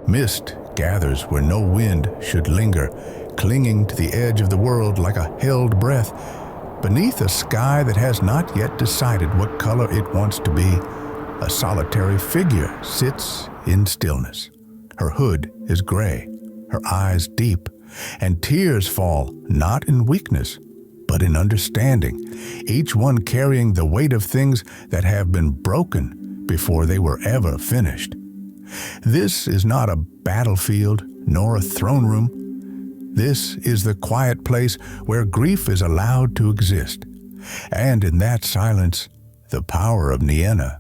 Mist gathers where no wind should linger, clinging to the edge of the world like a held breath. Beneath a sky that has not yet decided what color it wants to be, a solitary figure sits in stillness. Her hood is gray, her eyes deep, and tears fall not in weakness, but in understanding, each one carrying the weight of things that have been broken before they were ever finished. This is not a battlefield nor a throne room. This is the quiet place where grief is allowed to exist. And in that silence, the power of Nienna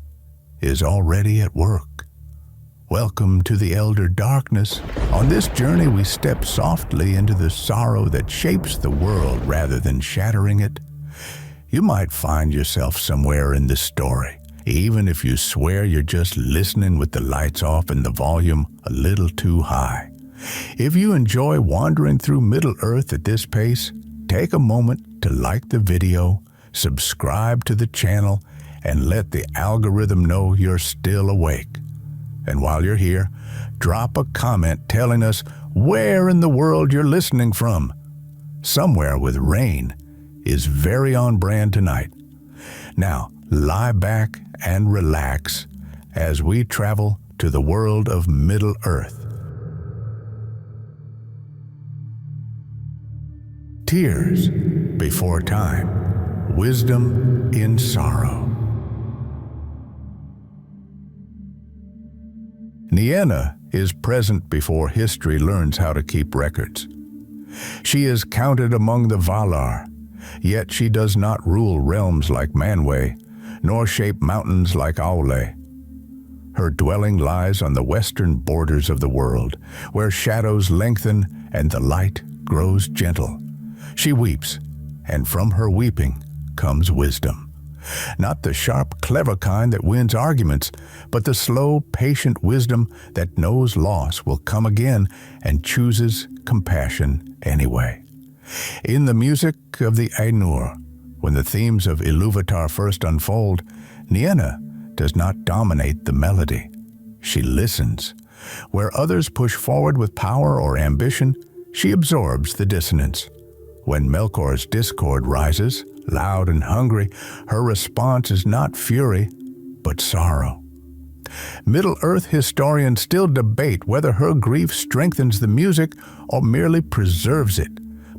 is already at work. Welcome to the Elder Darkness. On this journey, we step softly into the sorrow that shapes the world rather than shattering it. You might find yourself somewhere in this story, even if you swear you're just listening with the lights off and the volume a little too high. If you enjoy wandering through Middle-earth at this pace, take a moment to like the video, subscribe to the channel, and let the algorithm know you're still awake. And while you're here, drop a comment telling us where in the world you're listening from. Somewhere with rain is very on brand tonight. Now, lie back and relax as we travel to the world of Middle-earth. Tears before time, wisdom in sorrow. Nienna is present before history learns how to keep records. She is counted among the Valar, yet she does not rule realms like Manwë, nor shape mountains like Aule. Her dwelling lies on the western borders of the world, where shadows lengthen and the light grows gentle. She weeps, and from her weeping comes wisdom. Not the sharp, clever kind that wins arguments, but the slow, patient wisdom that knows loss will come again and chooses compassion anyway. In the music of the Ainur, when the themes of Ilúvatar first unfold, Nienna does not dominate the melody. She listens. Where others push forward with power or ambition, she absorbs the dissonance. When Melkor's discord rises, loud and hungry, her response is not fury, but sorrow. Middle-earth historians still debate whether her grief strengthens the music or merely preserves it.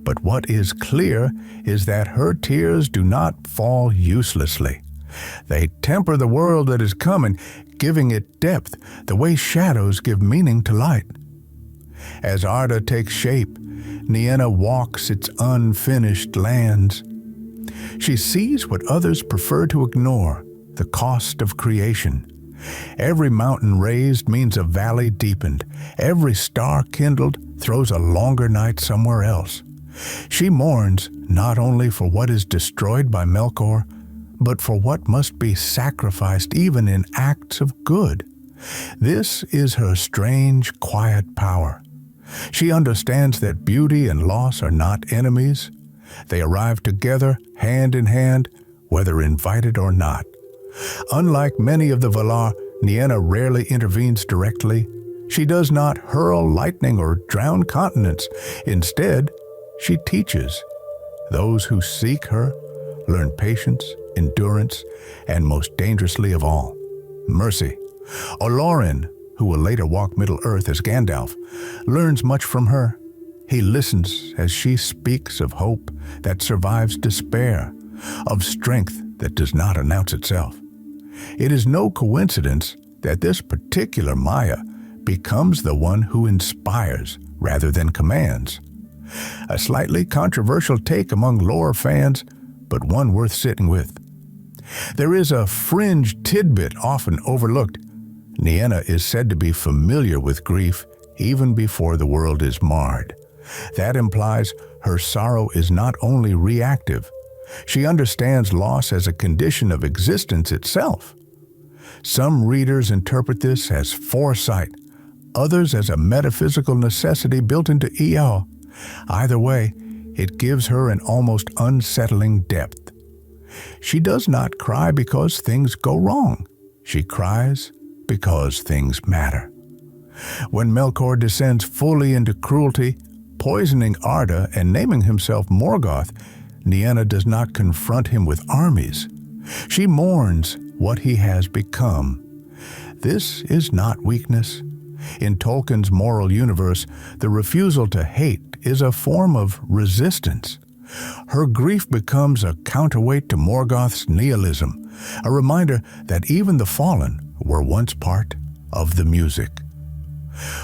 But what is clear is that her tears do not fall uselessly. They temper the world that is coming, giving it depth, the way shadows give meaning to light. As Arda takes shape, Nienna walks its unfinished lands. She sees what others prefer to ignore, the cost of creation. Every mountain raised means a valley deepened. Every star kindled throws a longer night somewhere else. She mourns not only for what is destroyed by Melkor, but for what must be sacrificed even in acts of good. This is her strange, quiet power. She understands that beauty and loss are not enemies. They arrive together, hand in hand, whether invited or not. Unlike many of the Valar, Nienna rarely intervenes directly. She does not hurl lightning or drown continents. Instead, she teaches. Those who seek her learn patience, endurance, and most dangerously of all, mercy. Olorin, who will later walk Middle-earth as Gandalf, learns much from her. He listens as she speaks of hope that survives despair, of strength that does not announce itself. It is no coincidence that this particular Maya becomes the one who inspires rather than commands. A slightly controversial take among lore fans, but one worth sitting with. There is a fringe tidbit often overlooked. Nienna is said to be familiar with grief even before the world is marred. That implies her sorrow is not only reactive, she understands loss as a condition of existence itself. Some readers interpret this as foresight, others as a metaphysical necessity built into Eo. Either way, it gives her an almost unsettling depth. She does not cry because things go wrong. She cries because things matter. When Melkor descends fully into cruelty, poisoning Arda and naming himself Morgoth, Nienna does not confront him with armies. She mourns what he has become. This is not weakness. In Tolkien's moral universe, the refusal to hate is a form of resistance. Her grief becomes a counterweight to Morgoth's nihilism, a reminder that even the fallen were once part of the music.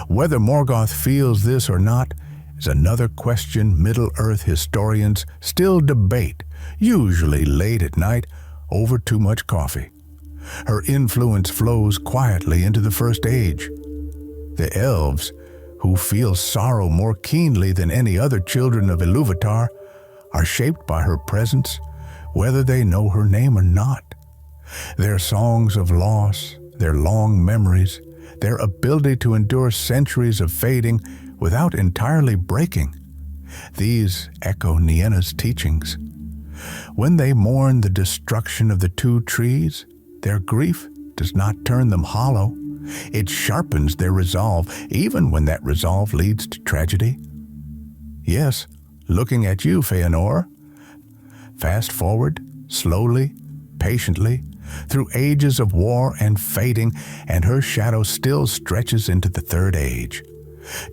Whether Morgoth feels this or not is another question Middle-earth historians still debate, usually late at night over too much coffee. Her influence flows quietly into the First Age. The elves, who feel sorrow more keenly than any other children of Iluvatar, are shaped by her presence, whether they know her name or not. Their songs of loss, their long memories, their ability to endure centuries of fading without entirely breaking. These echo Nienna's teachings. When they mourn the destruction of the two trees, their grief does not turn them hollow. It sharpens their resolve, even when that resolve leads to tragedy. Yes, looking at you, Feanor. Fast forward, slowly, patiently, through ages of war and fading, and her shadow still stretches into the Third Age.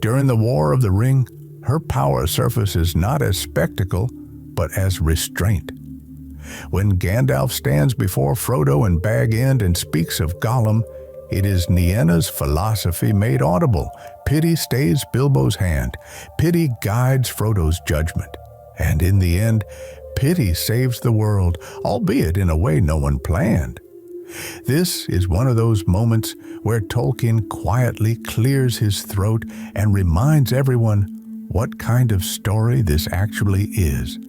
During the War of the Ring, her power surfaces not as spectacle, but as restraint. When Gandalf stands before Frodo in Bag End and speaks of Gollum, it is Nienna's philosophy made audible. Pity stays Bilbo's hand. Pity guides Frodo's judgment. And in the end, pity saves the world, albeit in a way no one planned. This is one of those moments where Tolkien quietly clears his throat and reminds everyone what kind of story this actually is.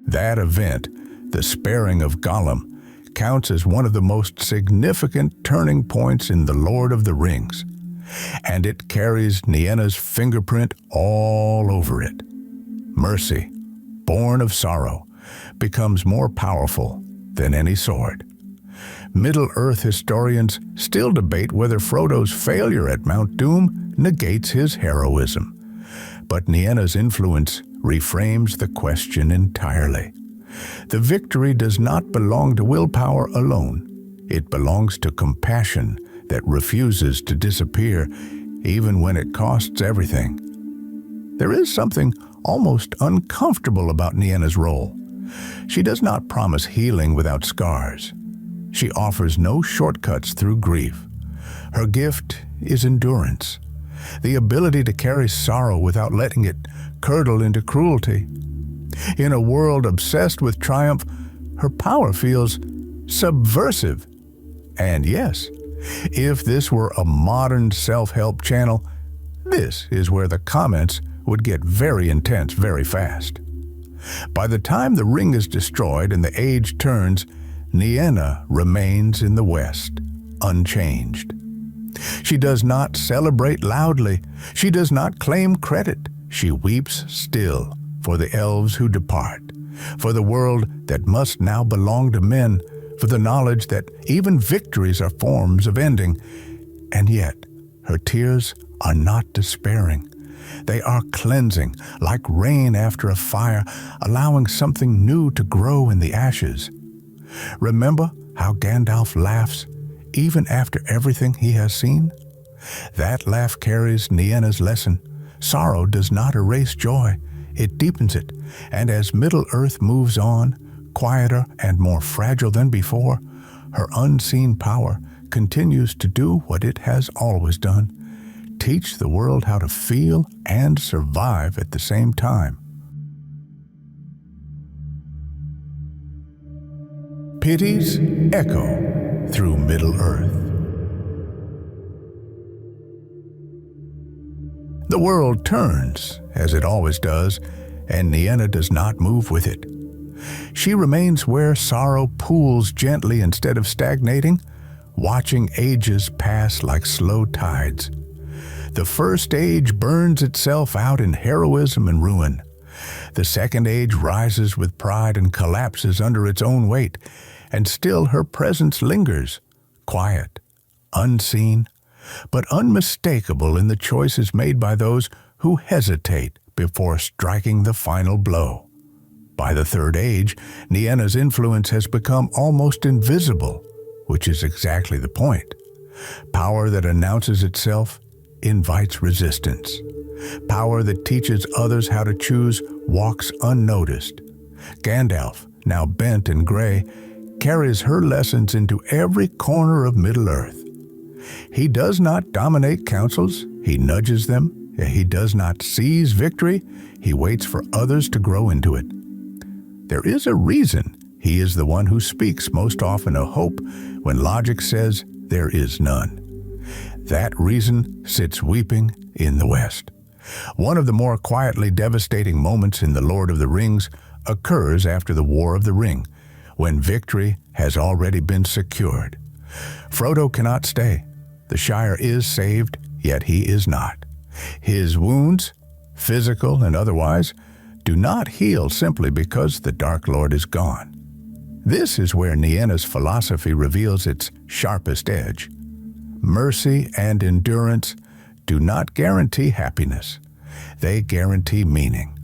That event, the sparing of Gollum, counts as one of the most significant turning points in The Lord of the Rings, and it carries Nienna's fingerprint all over it. Mercy, born of sorrow, becomes more powerful than any sword. Middle-earth historians still debate whether Frodo's failure at Mount Doom negates his heroism, but Nienna's influence reframes the question entirely. The victory does not belong to willpower alone. It belongs to compassion that refuses to disappear, even when it costs everything. There is something almost uncomfortable about Nienna's role. She does not promise healing without scars. She offers no shortcuts through grief. Her gift is endurance, the ability to carry sorrow without letting it curdle into cruelty. In a world obsessed with triumph, her power feels subversive. And yes, if this were a modern self-help channel, this is where the comments would get very intense very fast. By the time the ring is destroyed and the age turns, Nienna remains in the West, unchanged. She does not celebrate loudly. She does not claim credit. She weeps still for the elves who depart, for the world that must now belong to men, for the knowledge that even victories are forms of ending. And yet, her tears are not despairing. They are cleansing, like rain after a fire, allowing something new to grow in the ashes. Remember how Gandalf laughs, even after everything he has seen? That laugh carries Nienna's lesson. Sorrow does not erase joy, it deepens it, and as Middle-earth moves on, quieter and more fragile than before, her unseen power continues to do what it has always done: teach the world how to feel and survive at the same time. Pity's echo through Middle-earth. The world turns, as it always does, and Nienna does not move with it. She remains where sorrow pools gently instead of stagnating, watching ages pass like slow tides. The First Age burns itself out in heroism and ruin. The Second Age rises with pride and collapses under its own weight, and still her presence lingers, quiet, unseen, but unmistakable in the choices made by those who hesitate before striking the final blow. By the Third Age, Nienna's influence has become almost invisible, which is exactly the point. Power that announces itself invites resistance. Power that teaches others how to choose walks unnoticed. Gandalf, now bent and gray, carries her lessons into every corner of Middle-earth. He does not dominate councils, he nudges them. He does not seize victory, he waits for others to grow into it. There is a reason he is the one who speaks most often of hope when logic says there is none. That reason sits weeping in the west. One of the more quietly devastating moments in The Lord of the Rings occurs after the War of the Ring, when victory has already been secured. Frodo cannot stay. The Shire is saved, yet he is not. His wounds, physical and otherwise, do not heal simply because the Dark Lord is gone. This is where Nienna's philosophy reveals its sharpest edge. Mercy and endurance do not guarantee happiness. They guarantee meaning.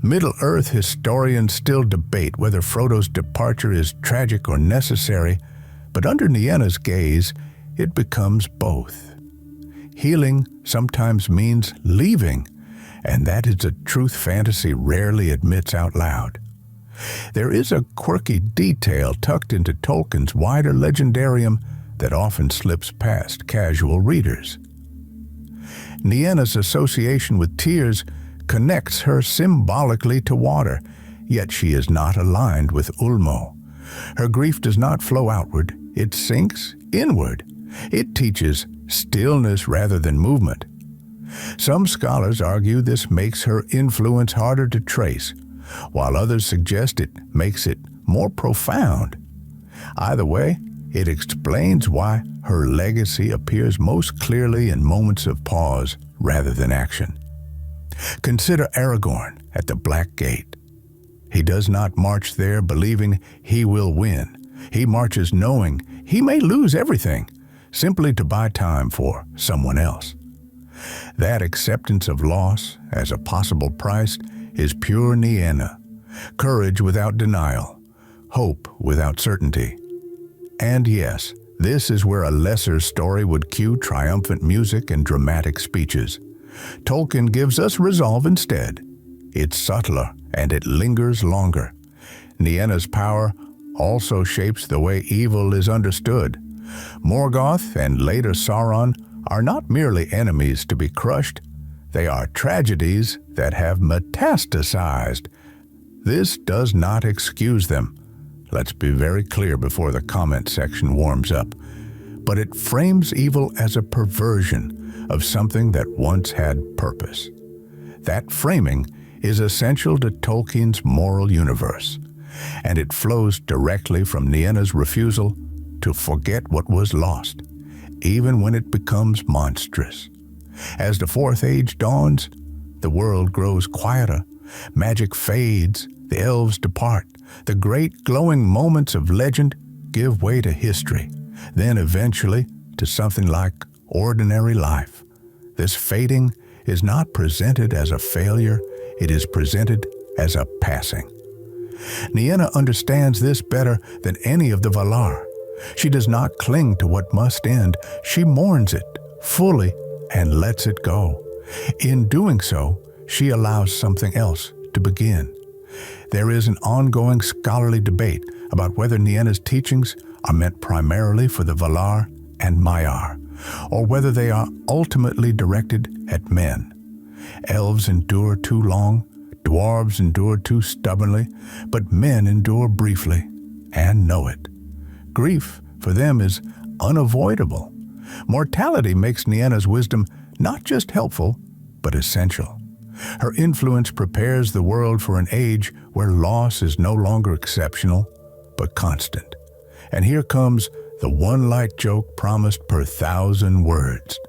Middle-earth historians still debate whether Frodo's departure is tragic or necessary, but under Nienna's gaze, it becomes both. Healing sometimes means leaving, and that is a truth fantasy rarely admits out loud. There is a quirky detail tucked into Tolkien's wider legendarium that often slips past casual readers. Nienna's association with tears connects her symbolically to water, yet she is not aligned with Ulmo. Her grief does not flow outward, it sinks inward. It teaches stillness rather than movement. Some scholars argue this makes her influence harder to trace, while others suggest it makes it more profound. Either way, it explains why her legacy appears most clearly in moments of pause rather than action. Consider Aragorn at the Black Gate. He does not march there believing he will win. He marches knowing he may lose everything, simply to buy time for someone else. That acceptance of loss as a possible price is pure Nienna, courage without denial, hope without certainty. And yes, this is where a lesser story would cue triumphant music and dramatic speeches. Tolkien gives us resolve instead. It's subtler and it lingers longer. Nienna's power also shapes the way evil is understood. Morgoth and later Sauron are not merely enemies to be crushed. They are tragedies that have metastasized. This does not excuse them. Let's be very clear before the comment section warms up. But it frames evil as a perversion of something that once had purpose. That framing is essential to Tolkien's moral universe, and it flows directly from Nienna's refusal to forget what was lost, even when it becomes monstrous. As the Fourth Age dawns, the world grows quieter, magic fades, the elves depart, the great glowing moments of legend give way to history, then eventually to something like ordinary life. This fading is not presented as a failure, it is presented as a passing. Nienna understands this better than any of the Valar. She does not cling to what must end, she mourns it fully and lets it go. In doing so, she allows something else to begin. There is an ongoing scholarly debate about whether Nienna's teachings are meant primarily for the Valar and Maiar, or whether they are ultimately directed at men. Elves endure too long, dwarves endure too stubbornly, but men endure briefly and know it. Grief for them is unavoidable. Mortality makes Nienna's wisdom not just helpful, but essential. Her influence prepares the world for an age where loss is no longer exceptional, but constant. And here comes the one light joke promised per 1,000 words.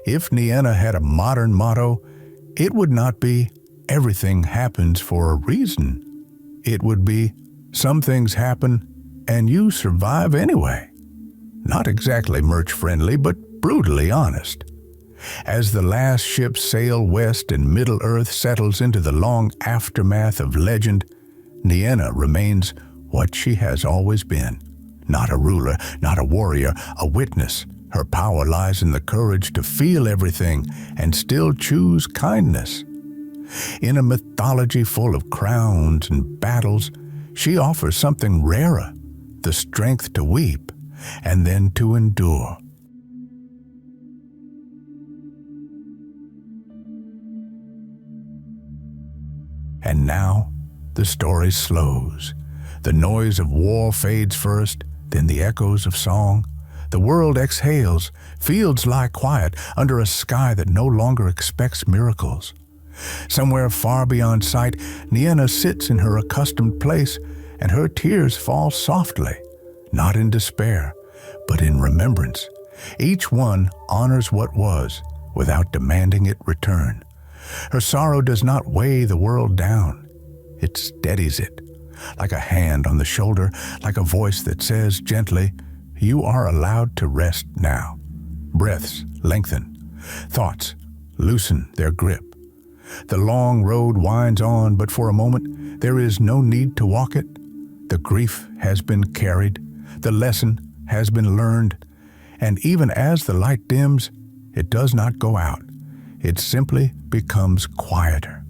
If Nienna had a modern motto, it would not be, "Everything happens for a reason." It would be, "Some things happen and you survive anyway." Not exactly merch-friendly, but brutally honest. As the last ships sail west and Middle-earth settles into the long aftermath of legend, Nienna remains what she has always been. Not a ruler, not a warrior, a witness. Her power lies in the courage to feel everything and still choose kindness. In a mythology full of crowns and battles, she offers something rarer, the strength to weep and then to endure. And now, the story slows. The noise of war fades first, then the echoes of song. The world exhales, fields lie quiet under a sky that no longer expects miracles. Somewhere far beyond sight, Nienna sits in her accustomed place, and her tears fall softly, not in despair, but in remembrance. Each one honors what was, without demanding it return. Her sorrow does not weigh the world down. It steadies it, like a hand on the shoulder, like a voice that says gently, "You are allowed to rest now." Breaths lengthen. Thoughts loosen their grip. The long road winds on, but for a moment there is no need to walk it. The grief has been carried, the lesson has been learned, and even as the light dims, it does not go out. It simply becomes quieter.